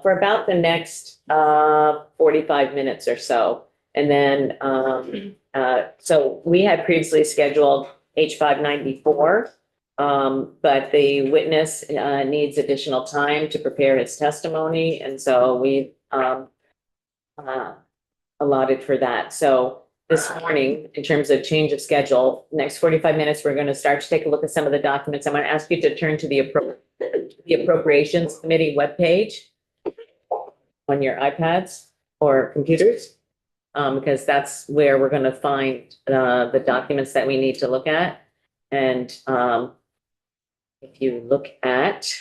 For about the next 45 minutes or so. And then so we had previously scheduled H594. But the witness needs additional time to prepare his testimony, and so we allotted for that. So this morning, in terms of change of schedule, next 45 minutes, we're going to start to take a look at some of the documents. I'm going to ask you to turn to the Appropriations Committee webpage on your iPads or computers, because that's where we're going to find the documents that we need to look at. And if you look at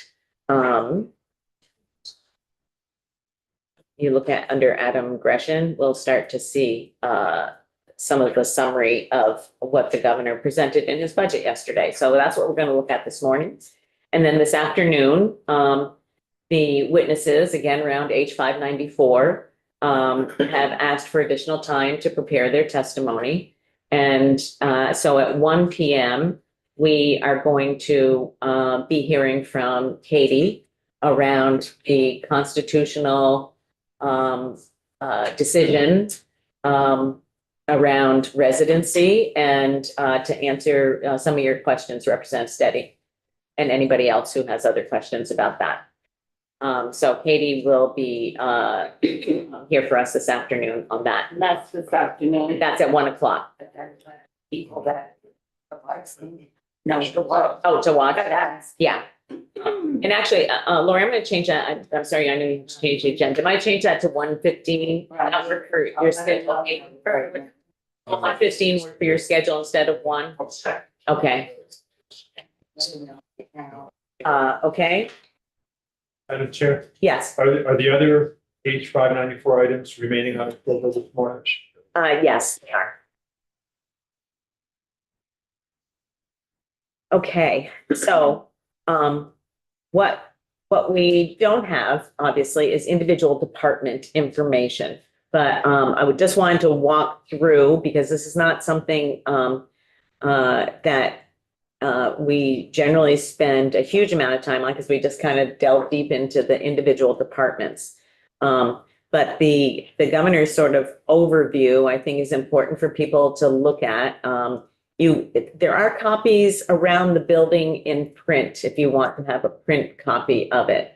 under Adam Gresham, we'll start to see some of the summary of what the governor presented in his budget yesterday. So that's what we're going to look at this morning. And then this afternoon, the witnesses, again, around H594, have asked for additional time to prepare their testimony. And so at 1 p.m., we are going to be hearing from Katie around the constitutional decision around residency and to answer some of your questions, Representative Steady, and anybody else who has other questions about that. So Katie will be here for us this afternoon on that. And that's this afternoon. That's at 1 o'clock. People that. No, to walk. Oh, to watch? That's. Yeah. And actually, Lori, I'm going to change that. I'm sorry, I know you changed the agenda. Might change that to 1:15. Right. That work for your schedule? 1:15 work for your schedule instead of 1? Okay. Okay. Madam Chair, Yes. are the other H594 items remaining on the table this morning? Yes, they are. Okay, so what we don't have, obviously, is individual department information. But I would just want to walk through, because this is not something that we generally spend a huge amount of time on, because we just kind of delve deep into the individual departments. But the governor's sort of overview, I think, is important for people to look at. There are copies around the building in print if you want to have a print copy of it.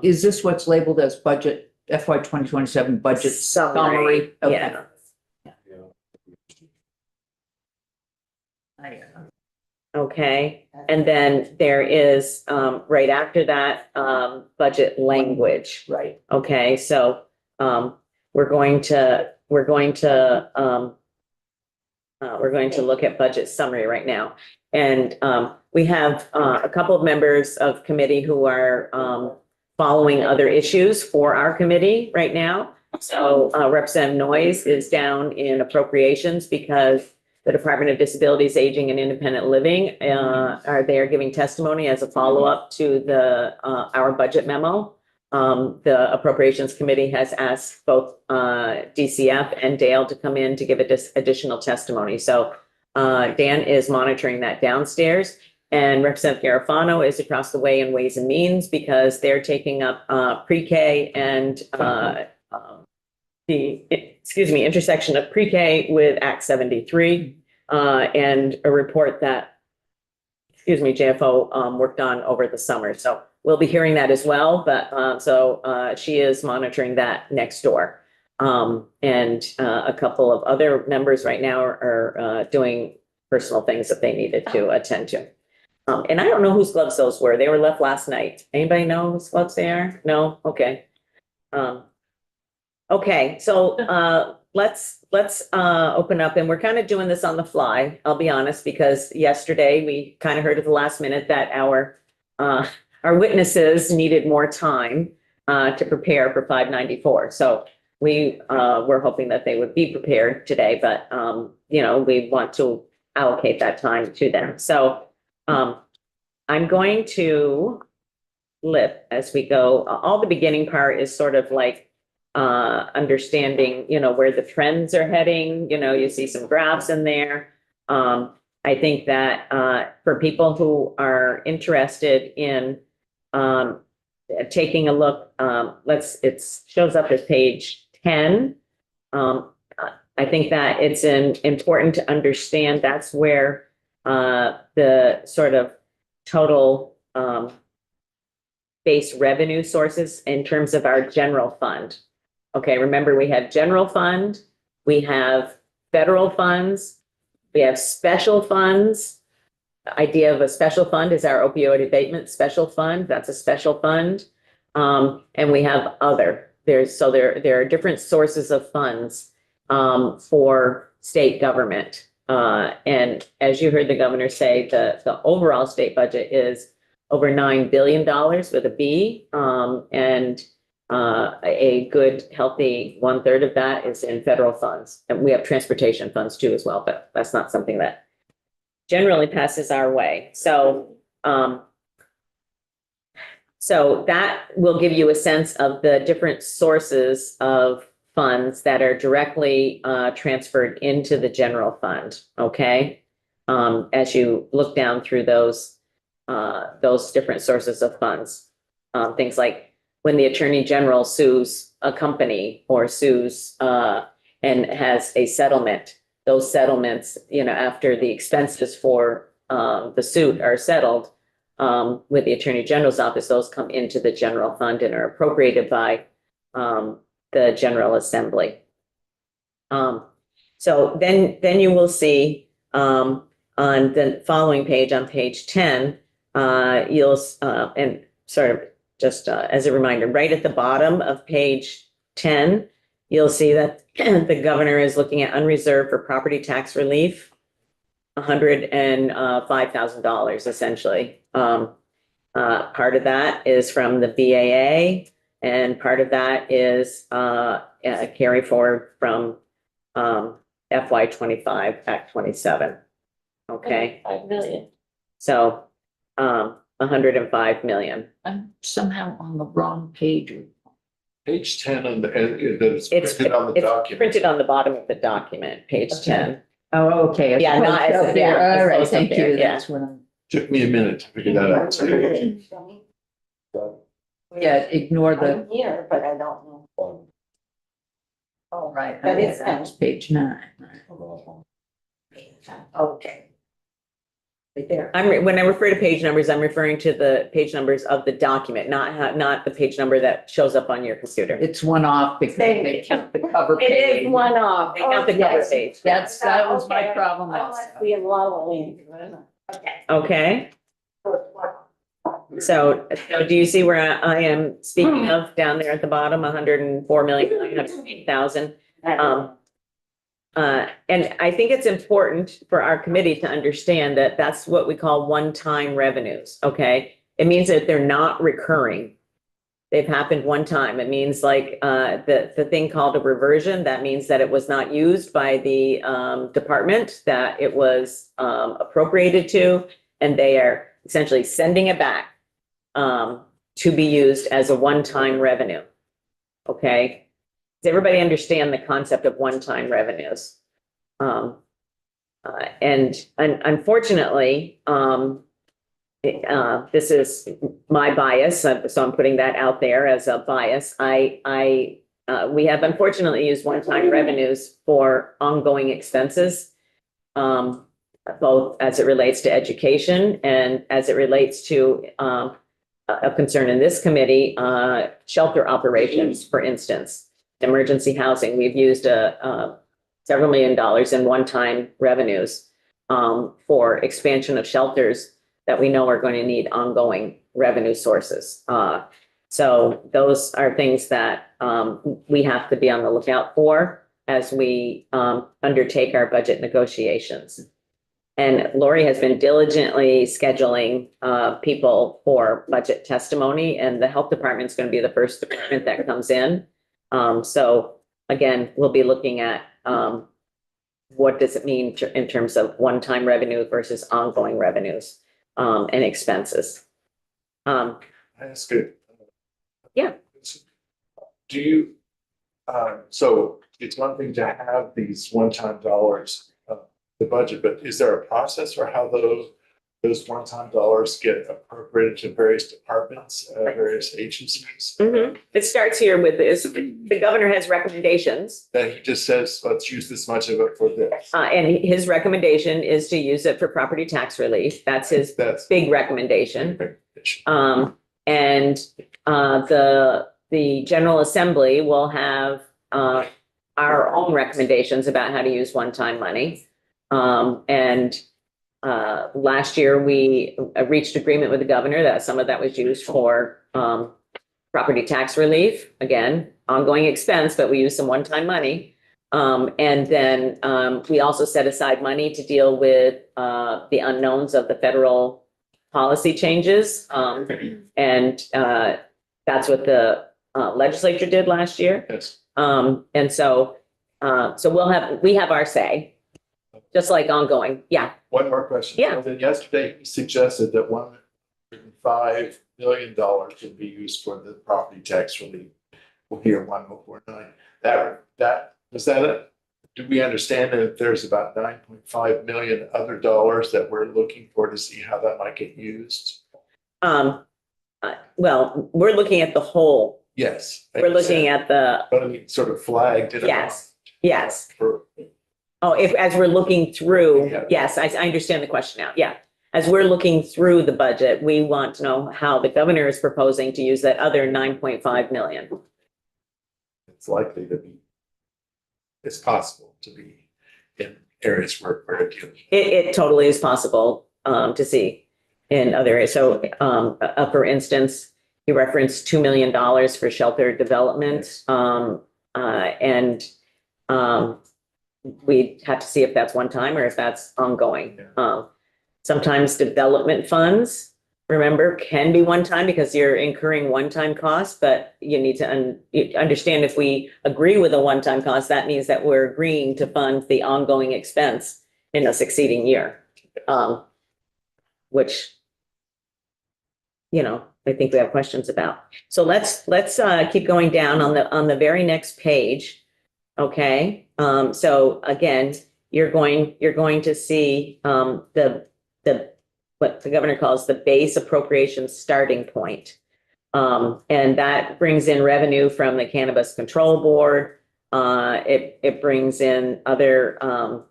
Is this what's labeled as budget, FY 2027 budget summary? Okay. Yeah. Okay, and then there is right after that budget language. Right. Okay, so we're going to look at budget summary right now. And we have a couple of members of committee who are following other issues for our committee right now. So Representative Noyes is down in appropriations because the Department of Disabilities, Aging and Independent Living are there giving testimony as a follow-up to our budget memo. The Appropriations Committee has asked both DCF and Dale to come in to give additional testimony. So Dan is monitoring that downstairs, and Representative Garofano is across the way in Ways and Means because they're taking up pre-K and the intersection of pre-K with Act 73 and a report that JFO worked on over the summer. So we'll be hearing that as well, but she is monitoring that next door. And a couple of other members right now are doing personal things that they needed to attend to. And I don't know whose gloves those were. They were left last night. Anybody know whose gloves they are? No? Okay. Okay, so let's open up, and we're kind of doing this on the fly, I'll be honest, because yesterday we kind of heard at the last minute that our witnesses needed more time to prepare for 594. So we were hoping that they would be prepared today, but we want to allocate that time to them. So I'm going to flip as we go. All the beginning part is sort of like understanding, where the trends are heading. You see some graphs in there. I think that for people who are interested in taking a look, it shows up as page 10. I think that it's important to understand that's where the sort of total base revenue sources in terms of our general fund. Okay, remember we have general fund, we have federal funds, we have special funds. The idea of a special fund is our opioid abatement special fund. That's a special fund. And we have other. There are different sources of funds for state government. And as you heard the governor say, the overall state budget is over $9 billion with a B. And a good, healthy 1/3 of that is in federal funds. And we have transportation funds too as well, but that's not something that generally passes our way. So that will give you a sense of the different sources of funds that are directly transferred into the general fund, okay? As you look down through those different sources of funds. Things like when the Attorney General sues a company or sues and has a settlement, those settlements, after the expenses for the suit are settled with the Attorney General's office, those come into the general fund and are appropriated by the General Assembly. So then you will see on the following page, on page 10, you'll and sort of just as a reminder, right at the bottom of page 10, you'll see that the governor is looking at unreserved for property tax relief, $105,000 essentially. Part of that is from the BAA, and part of that is a carry forward from FY25 Act 27. Okay, 5 million. so 105 million. I'm somehow on the wrong page. Page 10 on the, it's It's printed on the it's document. printed on the bottom of the document, page 10. Oh, okay. Yeah, not as- Up there. yeah, All right, as opposed thank up there, you. yeah. That's what I'm, Took me a minute to figure that out. yeah, ignore the, I'm here, but I don't know. Oh, right. But it's That's page 9. Okay. Right there. When I refer to page numbers, I'm referring to the page numbers of the document, not the page number that shows up on your computer. It's one off because they count the cover It page. is one off. They count the cover yes. page. That was my Okay. problem I also. must be in La La Land. Okay. Okay, so do you see where I am speaking of down there at the bottom, 104,908,000? And I think it's important for our committee to understand that that's what we call one-time revenues, okay? It means that they're not recurring. They've happened one time. It means like the thing called a reversion, that means that it was not used by the department that it was appropriated to, and they are essentially sending it back to be used as a one-time revenue, okay? Does everybody understand the concept of one-time revenues? And unfortunately, this is my bias, so I'm putting that out there as a bias. We have unfortunately used one-time revenues for ongoing expenses, both as it relates to education and as it relates to a concern in this committee, shelter operations, for instance. Emergency housing, we've used several $1 million in one-time revenues for expansion of shelters that we know are going to need ongoing revenue sources. So those are things that we have to be on the lookout for as we undertake our budget negotiations. And Lori has been diligently scheduling people for budget testimony, and the health department is going to be the first department that comes in. So again, we'll be looking at what does it mean in terms of one-time revenue versus ongoing revenues and expenses. I ask it. Yeah. Do you, so it's one thing to have these one-time dollars the budget, but is there a process for how those one-time dollars get appropriated to various departments, various agencies? It starts here with this, the governor has recommendations. That he just says, let's use this much of it for this. And his recommendation is to use it for property tax relief. That's his That's. big recommendation. And the General Assembly will have our own recommendations about how to use one-time money. And last year, we reached agreement with the governor that some of that was used for property tax relief. Again, ongoing expense, but we used some one-time money. And then we also set aside money to deal with the unknowns of the federal policy changes. And that's what the legislature did last year. Yes. And so we have our say, just like ongoing. Yeah. One more question. Yeah. So then yesterday, he suggested that $105 million would be used for the property tax relief. We'll hear 1049. Was that it? Do we understand that there's about 9.5 million other dollars that we're looking for to see how that might get used? Well, we're looking at the whole. Yes. We're looking at the, But I mean, sort of flagged it. yes, yes. For, Oh, as we're looking through, Yeah. yes, I understand the question now. Yeah. As we're looking through the budget, we want to know how the governor is proposing to use that other 9.5 million. it's likely to be, it's possible to be in areas where it can. It totally is possible to see in other areas. So for instance, you referenced $2 million for shelter development. And we have to see if that's one time or if that's ongoing. Sometimes development funds, remember, can be one time because you're incurring one-time costs, but you need to understand if we agree with a one-time cost, that means that we're agreeing to fund the ongoing expense in a succeeding year. Which, I think we have questions about. So let's keep going down on the very next page. Okay, so again, you're going to see what the governor calls the base appropriation starting point. And that brings in revenue from the Cannabis Control Board. It brings in other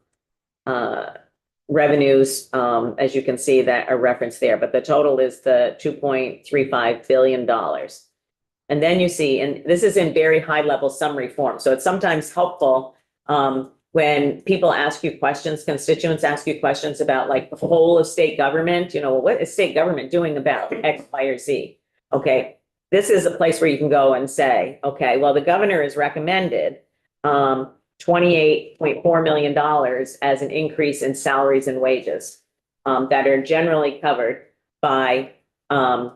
revenues, as you can see, that are referenced there, but the total is the $2.35 billion. And then you see, and this is in very high level summary form. So it's sometimes helpful when people ask you questions, constituents ask you questions about like the whole of state government, what is state government doing about X, Y, or Z? Okay, this is a place where you can go and say, okay, well, the governor has recommended $28.4 million as an increase in salaries and wages that are generally covered by the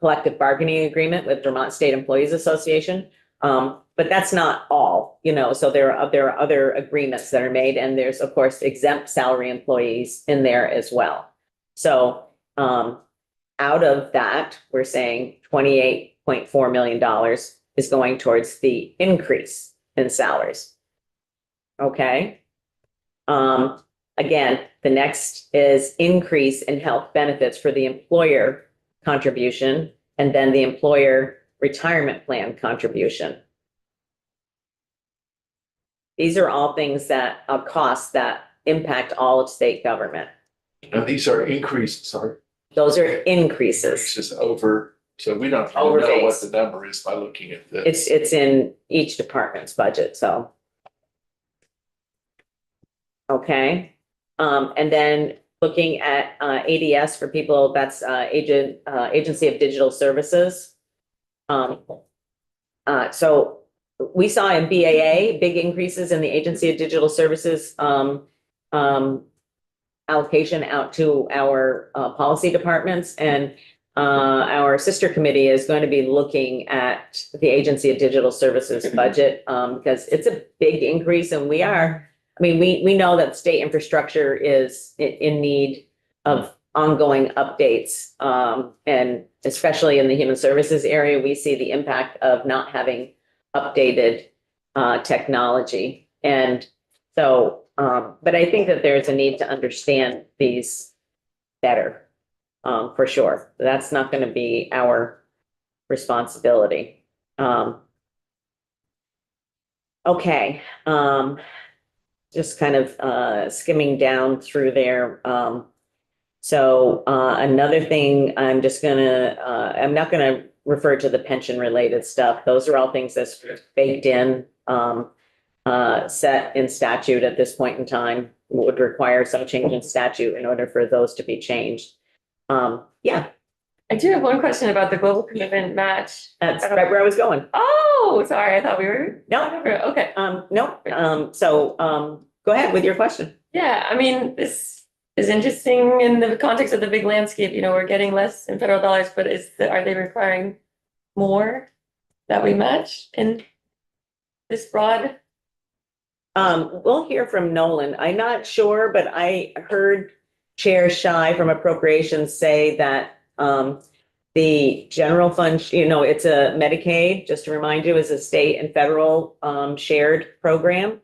collective bargaining agreement with Vermont State Employees Association. But that's not all, so there are other agreements that are made, and there's, of course, exempt salary employees in there as well. So out of that, we're saying $28.4 million is going towards the increase in salaries. Okay. Again, the next is increase in health benefits for the employer contribution, and then the employer retirement plan contribution. These are all things that are costs that impact all of state government. And these are increases, Those are increases. increases over, so we don't Over really know what base. the number is by looking at this. It's in each department's budget, so. Okay, and then looking at ADS for people, that's Agency of Digital Services. So we saw in BAA big increases in the Agency of Digital Services allocation out to our policy departments, and our sister committee is going to be looking at the Agency of Digital Services budget because it's a big increase, and we know that state infrastructure is in need of ongoing updates, and especially in the human services area, we see the impact of not having updated technology. And so but I think that there's a need to understand these better, for sure. That's not gonna be our responsibility. Okay, just kind of skimming down through there. So another thing, I'm not gonna refer to the pension related stuff. Those are all things that's baked in, set in statute at this point in time, would require some change in statute in order for those to be changed. Yeah, I do have one question about the global commitment match. that's right where I was going. Oh, sorry, I thought we were. No, Okay, no, so go ahead with your question. yeah, I mean, this is interesting in the context of the big landscape, you know, we're getting less in federal dollars, but are they requiring more that we match in this broad? We'll hear from Nolan. I'm not sure, but I heard Chair Shy from Appropriations say that the general fund, you know, it's a Medicaid, just to remind you, is a state and federal shared program.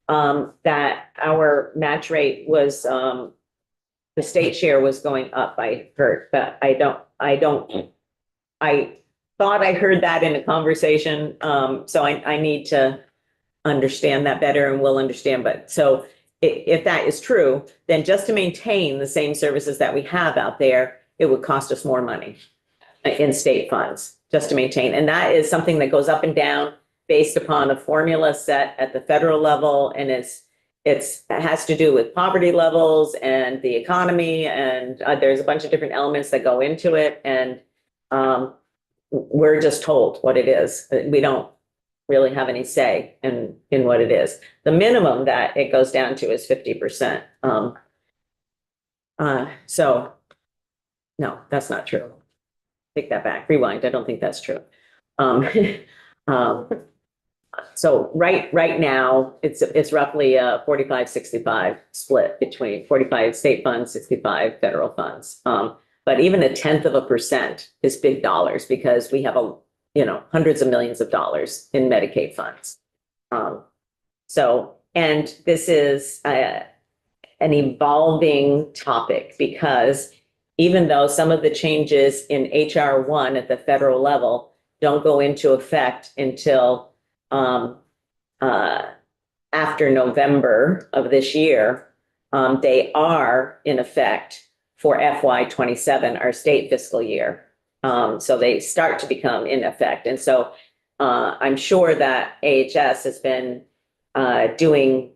That our match rate was the state share was going up, I heard, but I thought I heard that in a conversation. So I need to understand that better, and will understand. But so if that is true, then just to maintain the same services that we have out there, it would cost us more money in state funds just to maintain. And that is something that goes up and down based upon a formula set at the federal level. And it has to do with poverty levels and the economy. And there's a bunch of different elements that go into it. And we're just told what it is. We don't really have any say in what it is. The minimum that it goes down to is 50%. So no, that's not true. Take that back, rewind. I don't think that's true. So right now, it's roughly a 45-65 split between 45 state funds, 65 federal funds. But even 0.1% is big dollars, because we have hundreds of millions of dollars in Medicaid funds. And this is an evolving topic, because even though some of the changes in HR 1 at the federal level don't go into effect until after November of this year, they are in effect for FY27, our state fiscal year. So they start to become in effect. And so I'm sure that AHS has been doing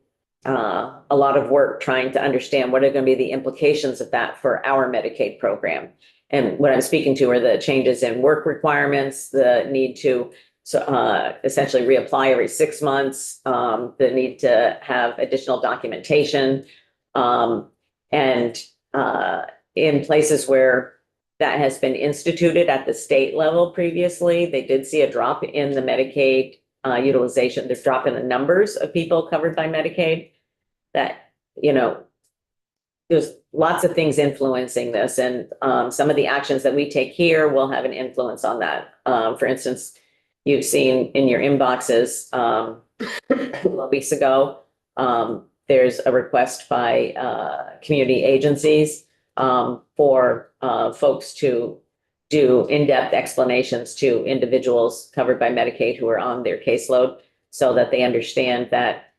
a lot of work trying to understand what are going to be the implications of that for our Medicaid program. And what I'm speaking to are the changes in work requirements, the need to essentially reapply every 6 months, the need to have additional documentation, and in places where that has been instituted at the state level previously, they did see a drop in the Medicaid utilization. There's a drop in the numbers of people covered by Medicaid. That, there's lots of things influencing this, and some of the actions that we take here will have an influence on that. For instance, you've seen in your inboxes weeks ago, there's a request by community agencies for folks to do in-depth explanations to individuals covered by Medicaid who are on their caseload, so that they understand that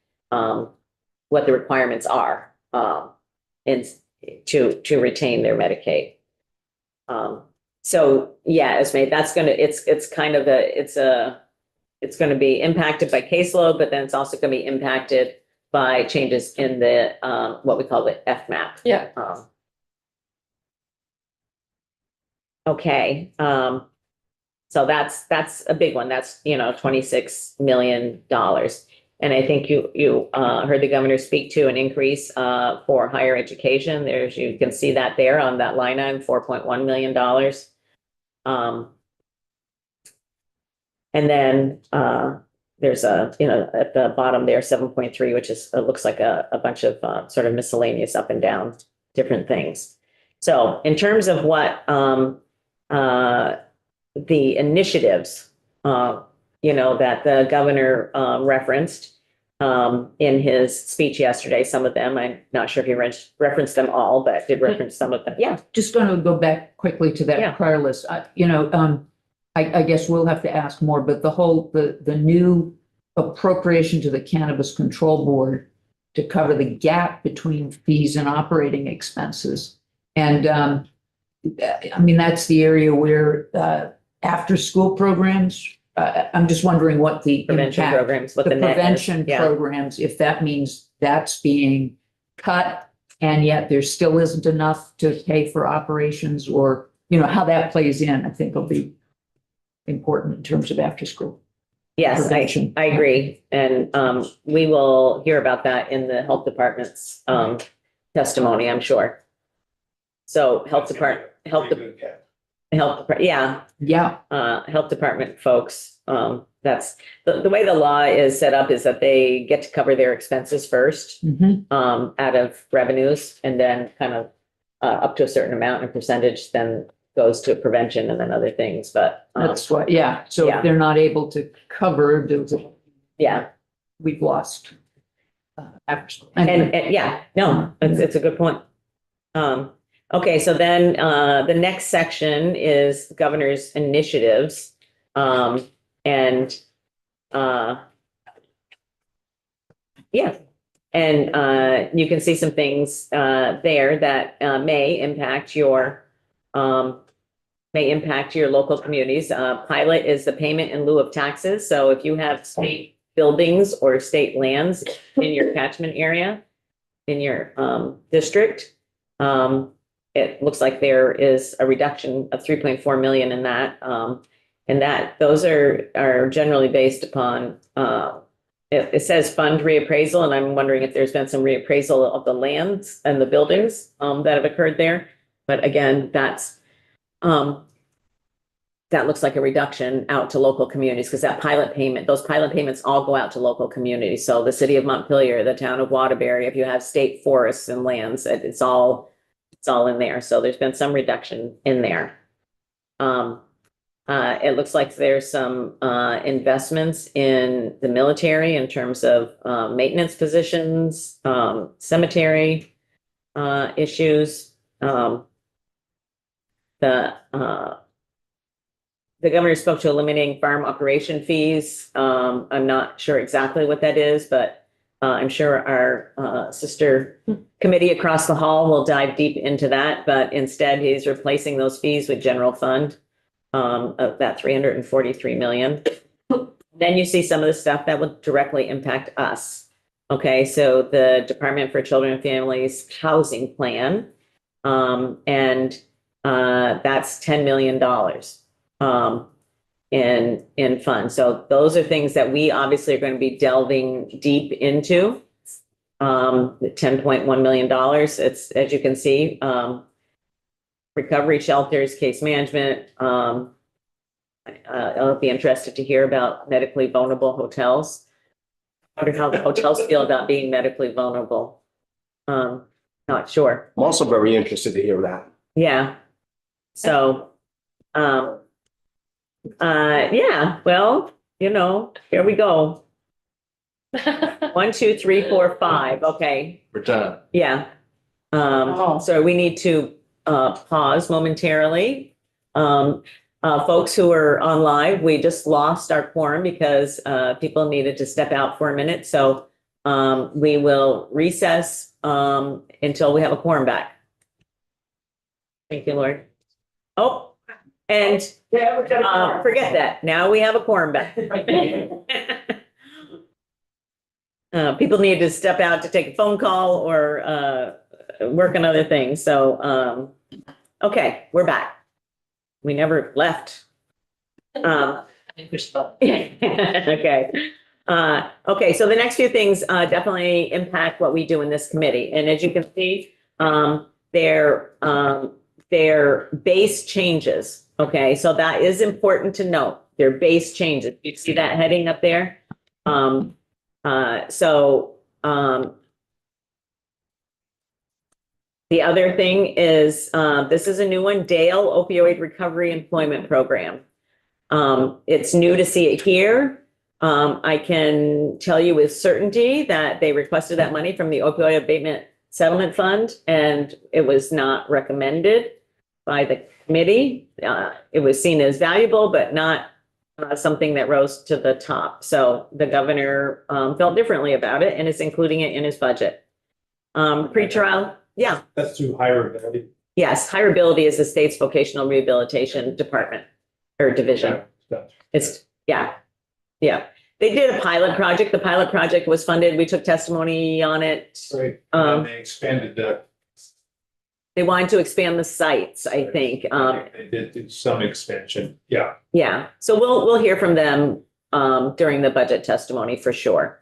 what the requirements are and to retain their Medicaid. So yeah, Esme, that's it's going to be impacted by caseload, but then it's also going to be impacted by changes in the what we call the FMAP. Yeah. Okay. So that's a big one. That's, $26 million. And I think you heard the governor speak to an increase for higher education. You can see that there on that line item, $4.1 million. And then there's at the bottom there, 7.3, which looks like a bunch of sort of miscellaneous up and down different things. So in terms of what the initiatives, that the governor referenced, in his speech yesterday, some of them, I'm not sure if he referenced them all, but did reference some of them. Yeah, Just going to go back quickly to Yeah. that prior list. I guess we'll have to ask more, but the new appropriation to the Cannabis Control Board to cover the gap between fees and operating expenses. And, I mean, that's the area where, after-school programs, I'm just wondering what the prevention impact, programs, what the the net is. prevention Yeah. programs, if that means that's being cut and yet there still isn't enough to pay for operations, or, how that plays in, I think will be important in terms of after school. Yes, Prevention. I agree. And we will hear about that in the health department's testimony, I'm sure. So health department, yeah, Yeah, health department folks, that's, the way the law is set up is that they get to cover their expenses first, mhm. out of revenues, and then kind of up to a certain amount and percentage then goes to prevention and then other things, but That's what, yeah. So Yeah. if they're not able to cover, yeah. we've lost. After school. And yeah, no, it's a good point. Okay, so then the next section is governor's initiatives. And yeah, and you can see some things there that may impact your local communities. Pilot is the payment in lieu of taxes. So if you have state buildings or state lands in your catchment area, in your district, it looks like there is a reduction of 3.4 million in that. And that those are generally based upon it says fund reappraisal, and I'm wondering if there's been some reappraisal of the lands and the buildings that have occurred there. But again, that looks like a reduction out to local communities, because those pilot payments all go out to local communities. So the city of Montpelier, the town of Waterbury, if you have state forests and lands, it's all in there. So there's been some reduction in there. It looks like there's some investments in the military in terms of maintenance positions, cemetery issues. The governor spoke to eliminating farm operation fees. I'm not sure exactly what that is, but I'm sure our sister committee across the hall will dive deep into that. But instead, he's replacing those fees with general fund of that 343 million. Then you see some of the stuff that would directly impact us. Okay, so the Department for Children and Families Housing Plan, and that's $10 million. In funds. So those are things that we obviously are going to be delving deep into. The $10.1 million, it's, as you can see, recovery shelters, case management. I'll be interested to hear about medically vulnerable hotels. I wonder how the hotels feel about being medically vulnerable. Not sure. I'm also very interested to hear that. Yeah. So, yeah, well, here we go. 1, 2, 3, 4, 5. Okay. We're done. Yeah. Oh. So we need to pause momentarily. Folks who are on live, we just lost our quorum because people needed to step out for a minute. So we will recess until we have a quorum back. Thank you, Lord. Oh, and forget that. Now we have a quorum back. People need to step out to take a phone call or work on other things. So, okay, we're back. We never left. Okay. Okay, so the next few things definitely impact what we do in this committee. And as you can see, their base changes. Okay, so that is important to note. Their base changes. You see that heading up there? The other thing is, this is a new one, Dale Opioid Recovery Employment Program. It's new to see it here. I can tell you with certainty that they requested that money from the opioid abatement settlement fund, and it was not recommended by the committee. It was seen as valuable, but not something that rose to the top. So the governor felt differently about it and is including it in his budget. Pretrial, yeah, That's through higher ability. yes, hireability is the state's vocational rehabilitation department or division. It's, yeah, yeah. They did a pilot project. The pilot project was funded. We took testimony on it. Right, Um, and they expanded the. They wanted to expand the sites, I think. They did do some expansion, yeah. Yeah, so we'll hear from them during the budget testimony for sure.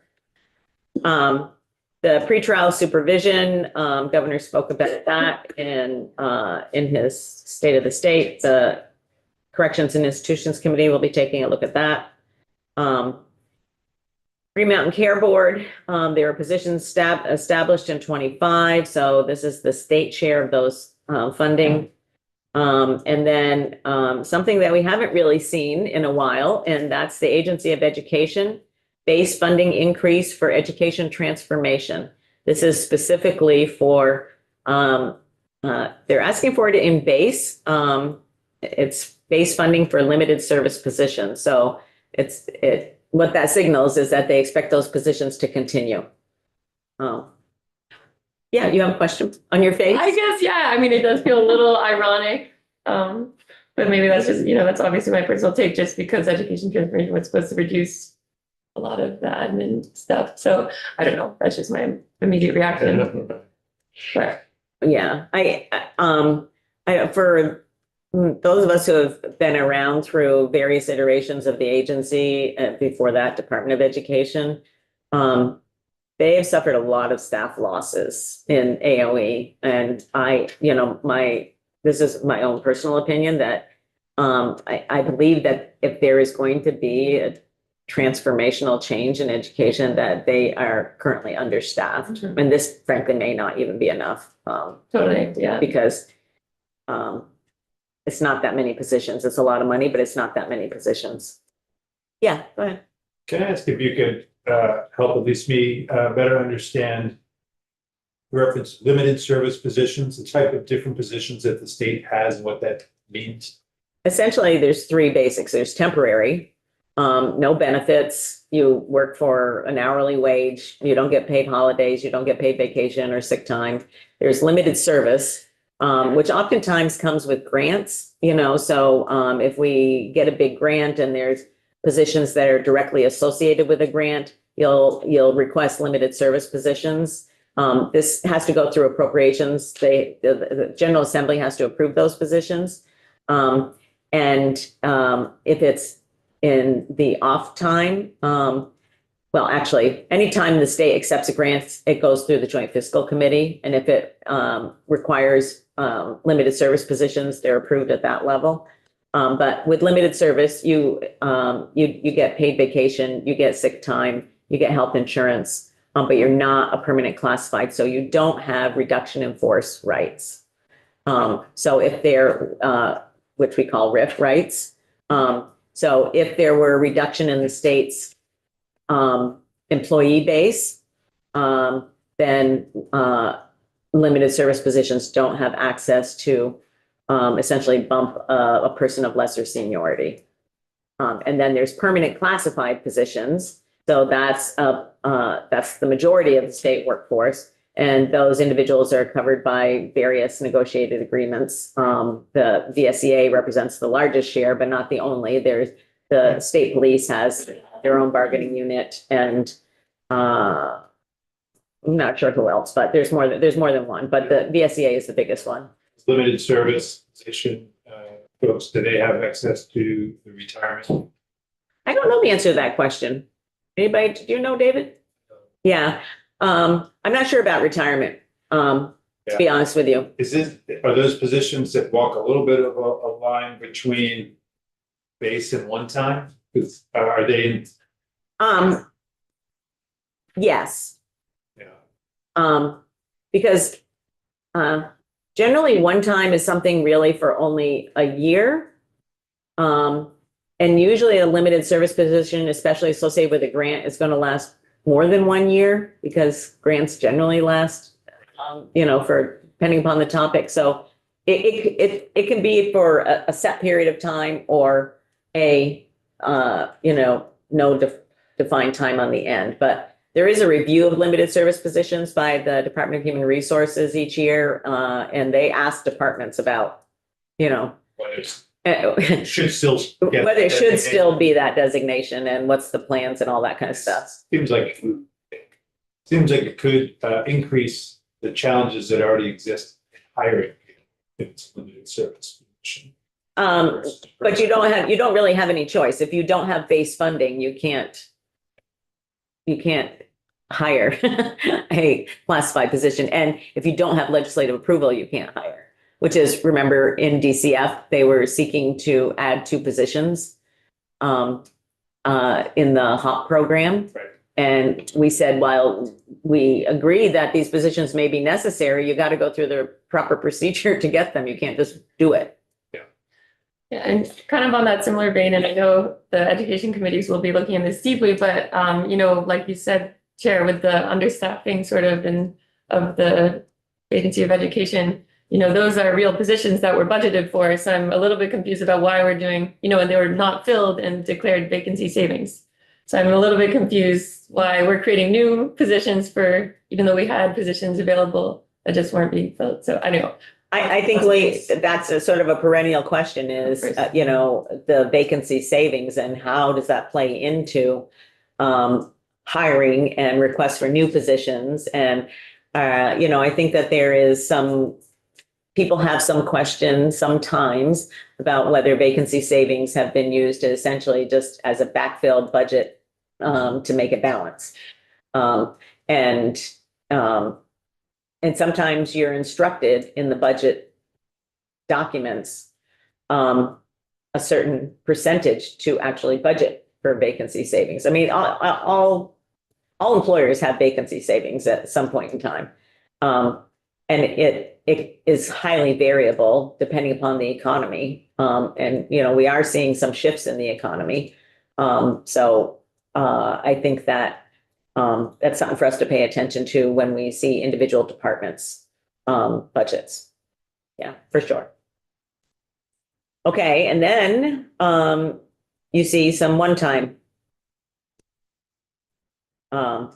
The pretrial supervision, governor spoke about that in his State of the State. The Corrections and Institutions Committee will be taking a look at that. Green Mountain Care Board, there are positions established in 25, so this is the state share of those funding. And then something that we haven't really seen in a while, and that's the Agency of Education base funding increase for education transformation. This is specifically for, they're asking for it in base. It's base funding for limited service positions. So what that signals is that they expect those positions to continue. Yeah, you have a question on your face? I guess, yeah, I mean, it does feel a little ironic. But maybe that's just, that's obviously my personal take, just because education transformation was supposed to reduce a lot of the admin stuff. So I don't know, that's just my immediate reaction. But Yeah, for those of us who have been around through various iterations of the agency before that Department of Education, they have suffered a lot of staff losses in AOE. And this is my own personal opinion that I believe that if there is going to be a transformational change in education, that they are currently understaffed. Mhm. And this frankly may not even be enough. totally, yeah. Because it's not that many positions. It's a lot of money, but it's not that many positions. Yeah, go ahead. Can I ask if you could help at least me better understand reference limited service positions, the type of different positions that the state has and what that means? Essentially, there's three basics. There's temporary, no benefits. You work for an hourly wage. You don't get paid holidays. You don't get paid vacation or sick time. There's limited service, which oftentimes comes with grants, so if we get a big grant and there's positions that are directly associated with a grant, you'll request limited service positions. This has to go through appropriations. The General Assembly has to approve those positions. And if it's in the off time, well, actually, anytime the state accepts a grant, it goes through the Joint Fiscal Committee. And if it requires limited service positions, they're approved at that level. But with limited service, you get paid vacation, you get sick time, you get health insurance, but you're not a permanent classified, so you don't have reduction in force rights. So if they're, which we call RIF rights, so if there were a reduction in the state's employee base, then limited service positions don't have access to essentially bump a person of lesser seniority. And then there's permanent classified positions. So that's the majority of the state workforce. And those individuals are covered by various negotiated agreements. The VSEA represents the largest share, but not the only. The state police has their own bargaining unit, and I'm not sure who else, but there's more than one, but the VSEA is the biggest one. Limited service position folks, do they have access to the retirement? I don't know the answer to that question. Anybody, do you know, David? Yeah, I'm not sure about retirement, to be honest with you. Are those positions that walk a little bit of a line between base and one time? Are they? Yes, Yeah. because generally one time is something really for only a year. And usually a limited service position, especially associated with a grant, is going to last more than 1 year because grants generally last, for depending upon the topic. So it can be for a set period of time or no defined time on the end. But there is a review of limited service positions by the Department of Human Resources each year, and they ask departments about, Whether it should still. get whether it should that still be that designation and what's the plans and all that kind of stuff. Seems like it could increase the challenges that already exist in hiring. If it's a limited service position. But you don't really have any choice. If you don't have base funding, you can't hire a classified position. And if you don't have legislative approval, you can't hire. Which is, remember, in DCF, they were seeking to add 2 positions in the HOP program. Right. And we said, while we agree that these positions may be necessary, you got to go through the proper procedure to get them. You can't just do it. Yeah, and kind of on that similar vein, and I know the education committees will be looking at this deeply, but like you said, Chair, with the understaffing sort of of the vacancy of education, those are real positions that were budgeted for. So I'm a little bit confused about why we're doing, and they were not filled and declared vacancy savings. So I'm a little bit confused why we're creating new positions even though we had positions available that just weren't being filled. So I don't know. I think that's a sort of a perennial question is, the vacancy savings and how does that play into hiring and requests for new positions? And, I think that there is people have some questions sometimes about whether vacancy savings have been used essentially just as a backfilled budget to make it balance. And sometimes you're instructed in the budget documents a certain percentage to actually budget for vacancy savings. I mean, all employers have vacancy savings at some point in time. And it is highly variable depending upon the economy. And we are seeing some shifts in the economy. So I think that that's something for us to pay attention to when we see individual departments' budgets. Yeah, for sure. Okay, and then you see some one-time. I'm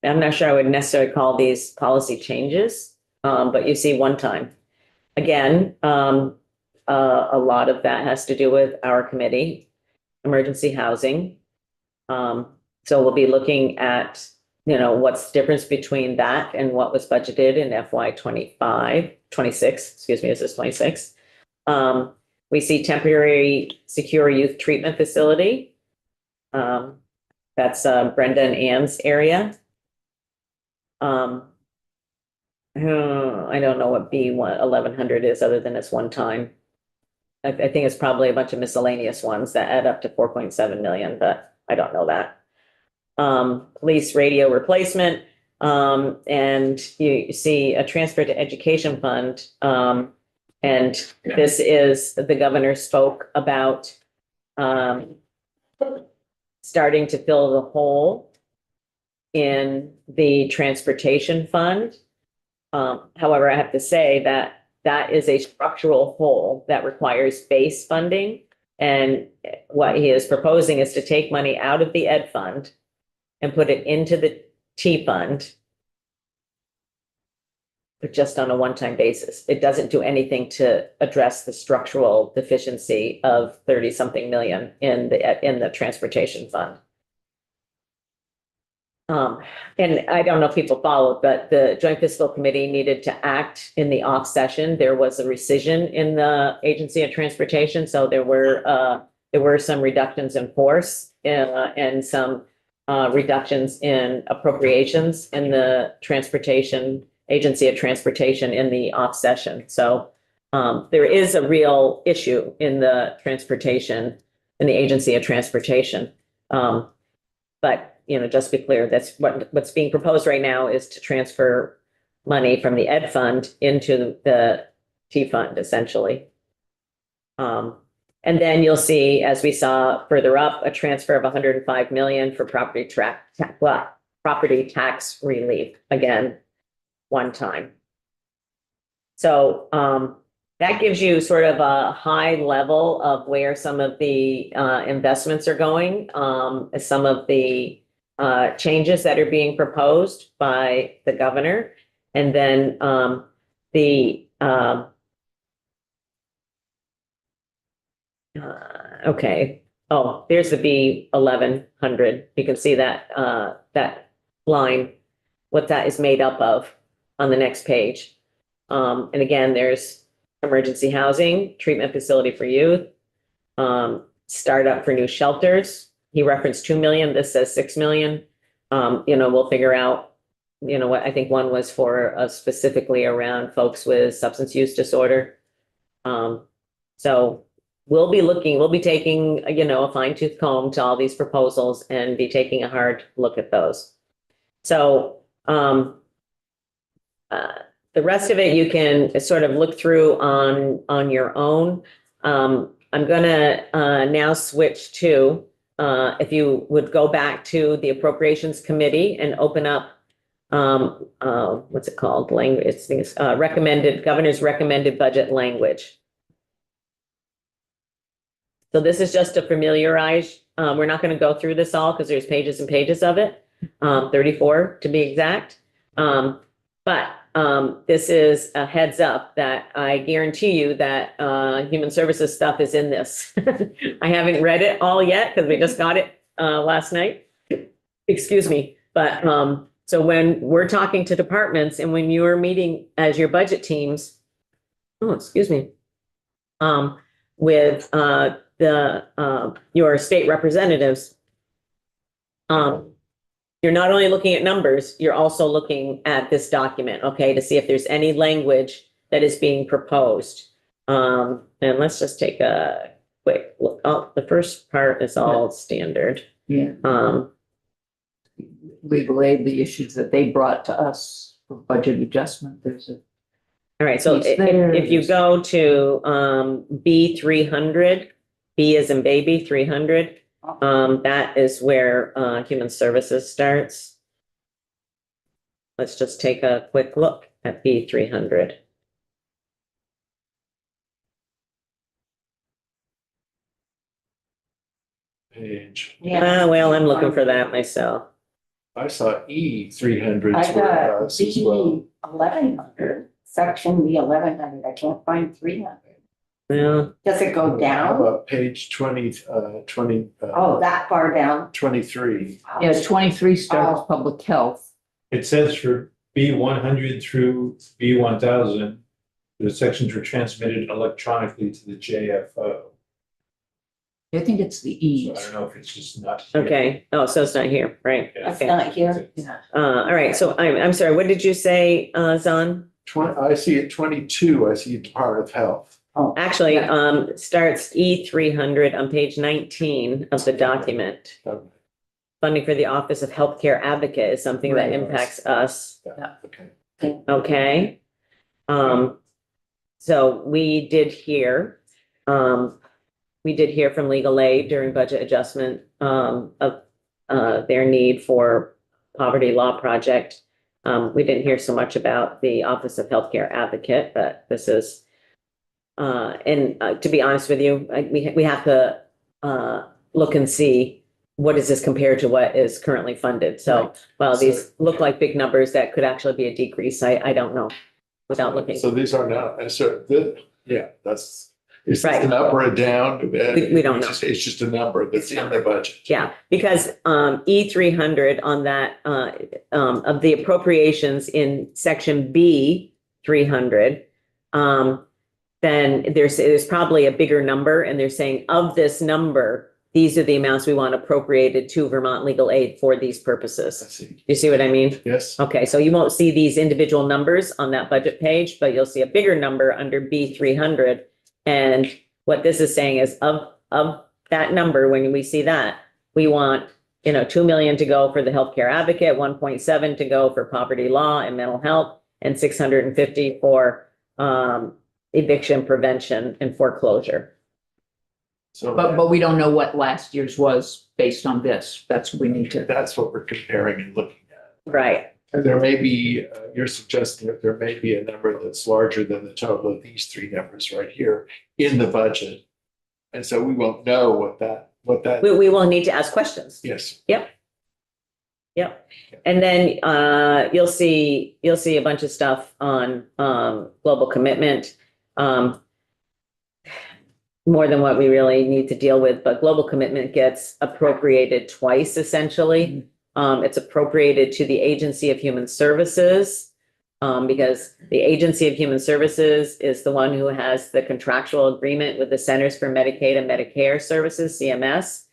not sure I would necessarily call these policy changes, but you see one-time. Again, a lot of that has to do with our committee, emergency housing. So we'll be looking at, what's the difference between that and what was budgeted in FY 26, excuse me, is this 26? We see temporary secure youth treatment facility. That's Brenda and Ann's area. I don't know what B1100 is other than it's one time. I think it's probably a bunch of miscellaneous ones that add up to 4.7 million, but I don't know that. Police radio replacement, and you see a transfer to education fund. And this is, the governor spoke about starting to fill the hole in the transportation fund. However, I have to say that that is a structural hole that requires base funding. And what he is proposing is to take money out of the ed fund and put it into the T fund, but just on a one-time basis. It doesn't do anything to address the structural deficiency of 30-something million in the transportation fund. And I don't know if people followed, but the Joint Fiscal Committee needed to act in the off session. There was a rescission in the Agency of Transportation, so there were some reductions in force and some reductions in appropriations in the Agency of Transportation in the off session. So there is a real issue in the Agency of Transportation. But just to be clear, that's what's being proposed right now is to transfer money from the ed fund into the T fund, essentially. And then you'll see, as we saw further up, a transfer of 105 million for property tax relief, again, one time. So, that gives you sort of a high level of where some of the, investments are going, some of the, changes that are being proposed by the governor. And then, okay, oh, there's the B 1100. You can see that, that line, what that is made up of on the next page. And again, there's emergency housing, treatment facility for youth, startup for new shelters. He referenced 2 million, this says 6 million. We'll figure out, what, I think one was for specifically around folks with substance use disorder. So we'll be taking, a fine tooth comb to all these proposals and be taking a hard look at those. So, the rest of it, you can sort of look through on your own. I'm gonna now switch to, if you would go back to the Appropriations Committee and open up, what's it called? Language, it's recommended, governor's recommended budget language. So this is just to familiarize, we're not gonna go through this all because there's pages and pages of it, 34 to be exact. But this is a heads up that I guarantee you that human services stuff is in this. I haven't read it all yet because we just got it last night. Excuse me. But so when we're talking to departments and when you're meeting as your budget teams, with your state representatives, you're not only looking at numbers, you're also looking at this document, okay, to see if there's any language that is being proposed. And let's just take a quick look. Oh, the first part is all standard. Yeah. Legal aid, the issues that they brought to us for budget adjustment, there's a. All right, so Piece there. if you go to B 300, B as in baby 300, that is where human services starts. Let's just take a quick look at B 300. Page, Well, I'm looking for that myself. I saw E 300 I were got us as well. B 1100, section B 1100. I can't find 300. Well, Does it go How down? about page 20, Oh, that far down? 23? Yeah, 23 starts Oh. public health. It says for B 100 through B 1000, the sections were transmitted electronically to the JFO. I think it's the So E's. I don't know if it's just not. here. okay. Oh, so it's not here, right? Yeah. It's Okay. not here. All right, so I'm sorry, what did you say, Zan? I see at 22, I see Department of Health. Actually, Yeah. starts E 300 on page 19 of the document. Funding for the Office of Healthcare Advocate is something that Right. impacts us, Okay. okay? So we did hear from legal aid during budget adjustment, of, their need for poverty law project. We didn't hear so much about the Office of Healthcare Advocate, but this is, to be honest with you, we have to, look and see what is this compared to what is currently funded. So, Right. while these So- look like big numbers, that could actually be a decrease. I don't know without looking. So these are not, and so, yeah, that's, is this Right. an up or a down? We don't know. It's just a number that's in the budget. Yeah, because E 300 on that of the appropriations in section B 300, then there's probably a bigger number, and they're saying of this number, these are the amounts we want appropriated to Vermont Legal Aid for these I purposes. see. You see what I mean? Yes, Okay, so you won't see these individual numbers on that budget page, but you'll see a bigger number under B 300. And what this is saying is of that number, when we see that, we want, 2 million to go for the healthcare advocate, 1.7 to go for poverty law and mental health, and 650 for eviction prevention and foreclosure. So But we don't know what last year's was based on this. That's what we need to. that's what we're comparing and looking at. Right. And there may be, you're suggesting that there may be a number that's larger than the total of these three numbers right here in the budget. And so we won't know what that, We will need to ask questions. yes. Yep. And then you'll see a bunch of stuff on global commitment. More than what we really need to deal with, but global commitment gets appropriated twice essentially. It's appropriated to the Agency of Human Services. Because the Agency of Human Services is the one who has the contractual agreement with the Centers for Medicaid and Medicare Services, CMS.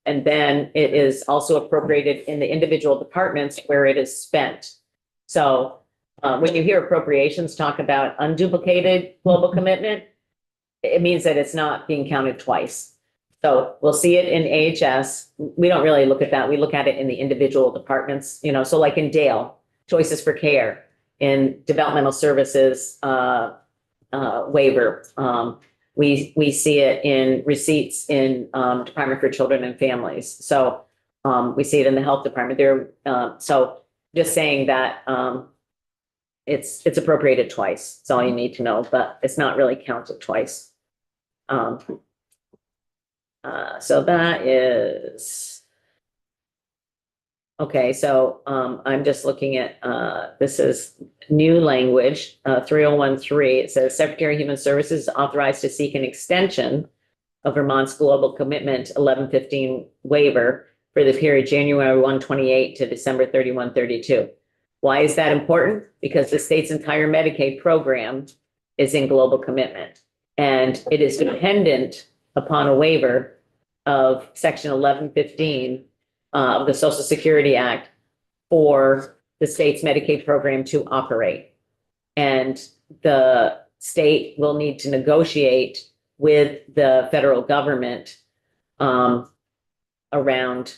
And then it is also appropriated in the individual departments where it is spent. So when you hear appropriations talk about unduplicated global commitment, it means that it's not being counted twice. So we'll see it in AHS. We don't really look at that. We look at it in the individual departments, you know, so like in Dale, Choices for Care, in Developmental Services waiver. We see it in receipts in Department for Children and Families. So we see it in the Health Department there. So just saying that it's appropriated twice. That's all you need to know, but it's not really counted twice. So that is, okay, so I'm just looking at, this is new language, 3013. It says Secretary of Human Services is authorized to seek an extension of Vermont's global commitment 1115 waiver for the period January 1, 28 to December 31, 32. Why is that important? Because the state's entire Medicaid program is in global commitment, and it is dependent upon a waiver of Section 1115 of the Social Security Act for the state's Medicaid program to operate. And the state will need to negotiate with the federal government around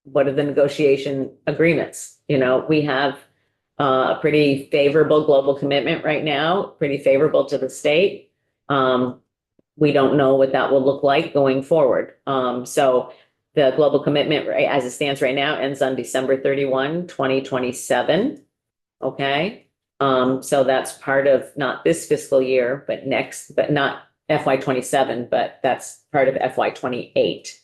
what are the negotiation agreements. You know, we have a pretty favorable global commitment right now, pretty favorable to the state. We don't know what that will look like going forward. So the global commitment, right, as it stands right now, ends on December 31, 2027. Okay. So that's part of not this fiscal year, but next, but not FY 27, but that's part of FY 28.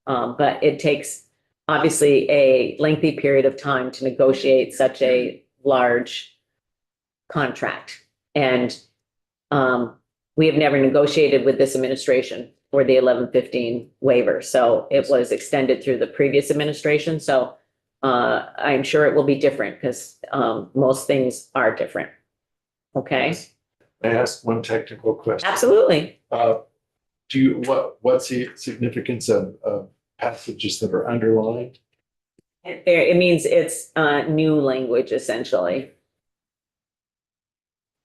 But it takes obviously a lengthy period of time to negotiate such a large contract. And we have never negotiated with this administration for the 1115 waiver. So it was extended through the previous administration. So I'm sure it will be different because most things are different. Okay, May I ask one technical question? absolutely. What's the significance of passages that are underlined? It means it's new language essentially.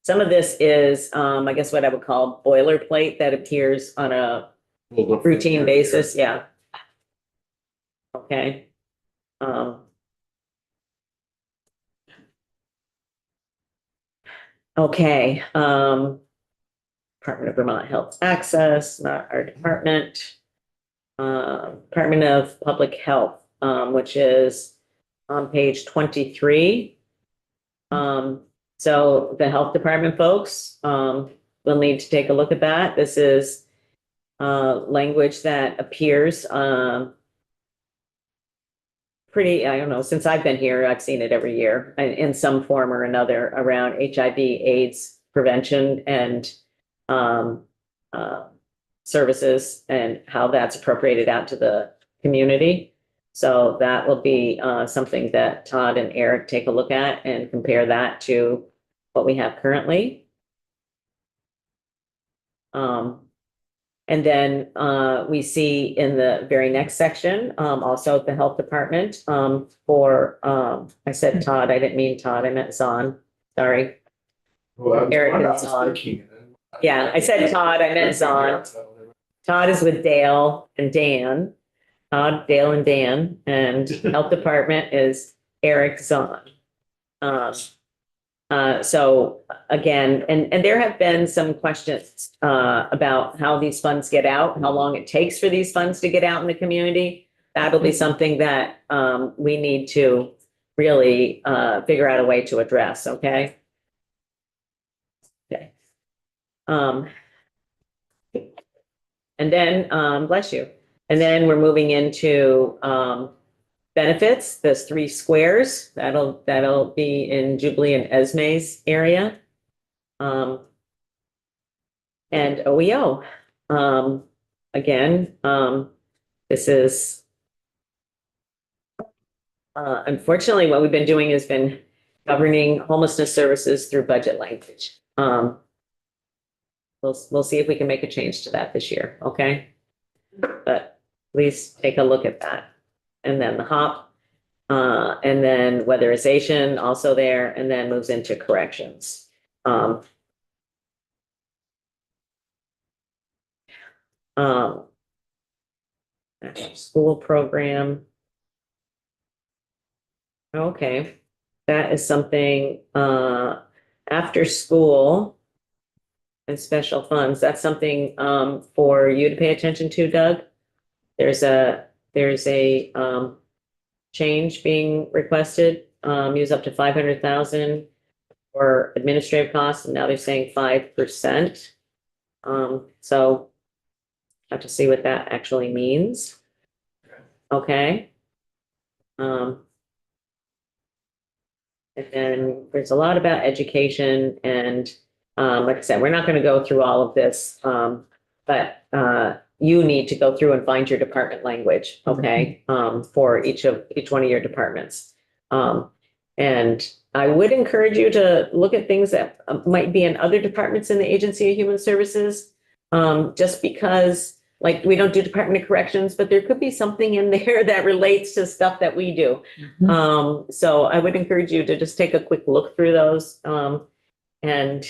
Some of this is, I guess what I would call boilerplate that appears on a We'll look- routine basis, yeah. Okay. Okay, Department of Vermont Health Access, not our department. Department of Public Health, which is on page 23. So the health department folks, will need to take a look at that. This is language that appears pretty, I don't know, since I've been here, I've seen it every year in some form or another around HIV/AIDS prevention and services and how that's appropriated out to the community. So that will be something that Todd and Eric take a look at and compare that to what we have currently. And then we see in the very next section, also the health department for, I said Todd, I didn't mean Todd, I meant Zahn, sorry. Well, Eric I and was Zahn. thinking- Yeah, I said Todd, I meant Zahn. Todd is with Dale and Dan. Todd, Dale and Dan, and health department is Eric Zahn. So again, and there have been some questions about how these funds get out, how long it takes for these funds to get out in the community. That'll be something that we need to really figure out a way to address, okay? Okay. And then, bless you. And then we're moving into benefits, those 3 squares, that'll be in Jubilee and Esme's area. And OEO. Again, this is unfortunately, what we've been doing has been governing homelessness services through budget language. We'll see if we can make a change to that this year, okay? But please take a look at that. And then the HOP, and then weatherization also there, and then moves into corrections. School program. Okay, that is something, after school and special funds, that's something, for you to pay attention to, Doug. There's a change being requested, use up to 500,000 for administrative costs, and now they're saying 5%. So have to see what that actually means. Okay. And then there's a lot about education and, like I said, we're not going to go through all of this, but you need to go through and find your department language, okay, for each one of your departments. And I would encourage you to look at things that might be in other departments in the Agency of Human Services, just because, like, we don't do Department of Corrections, but there could be something in there that relates to stuff that we do. So I would encourage you to just take a quick look through those, and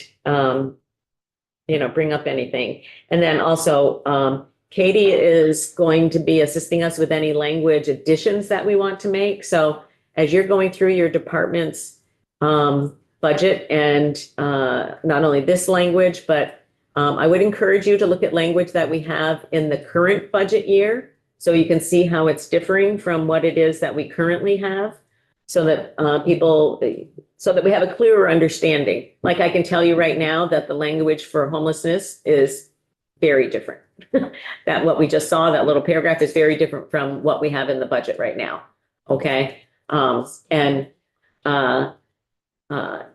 bring up anything. And then also, Katie is going to be assisting us with any language additions that we want to make. So as you're going through your department's budget and not only this language, but I would encourage you to look at language that we have in the current budget year, so you can see how it's differing from what it is that we currently have, so that so that we have a clearer understanding. Like, I can tell you right now that the language for homelessness is very different. That what we just saw, that little paragraph, is very different from what we have in the budget right now. Okay.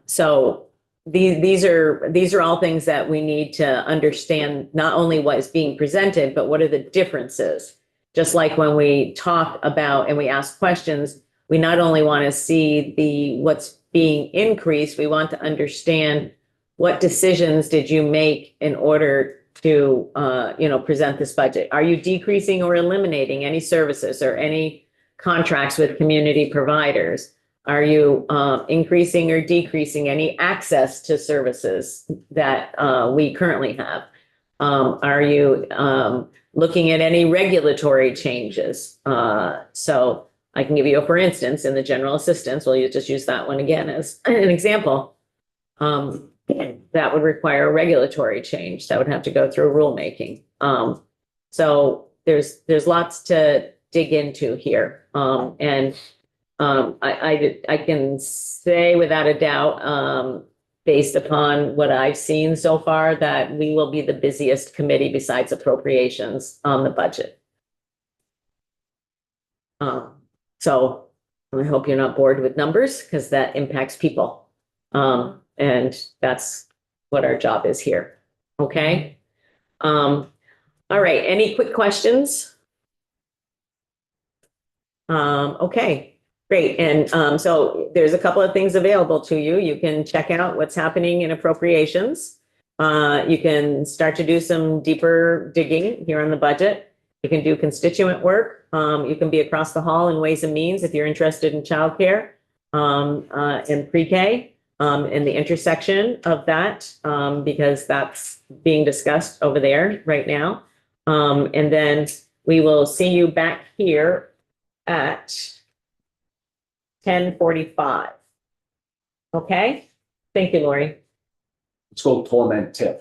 So these are all things that we need to understand, not only what is being presented, but what are the differences. Just like when we talk about and we ask questions, we not only want to see what's being increased, we want to understand what decisions did you make in order to present this budget. Are you decreasing or eliminating any services or any contracts with community providers? Are you increasing or decreasing any access to services that we currently have? Are you looking at any regulatory changes? So I can give you, for instance, in the general assistance, we'll just use that one again as an example. That would require a regulatory change. That would have to go through rulemaking. So there's lots to dig into here. I can say without a doubt, based upon what I've seen so far, that we will be the busiest committee besides appropriations on the budget. So I hope you're not bored with numbers, because that impacts people. And that's what our job is here. Okay. All right. Any quick questions? Okay, great. And so there's a couple of things available to you. You can check out what's happening in appropriations. You can start to do some deeper digging here on the budget. You can do constituent work. You can be across the hall in Ways and Means if you're interested in childcare, in pre-K, in the intersection of that, because that's being discussed over there right now. And then we will see you back here at 10:45. Okay? Thank you, Lori. It's called torment TIF.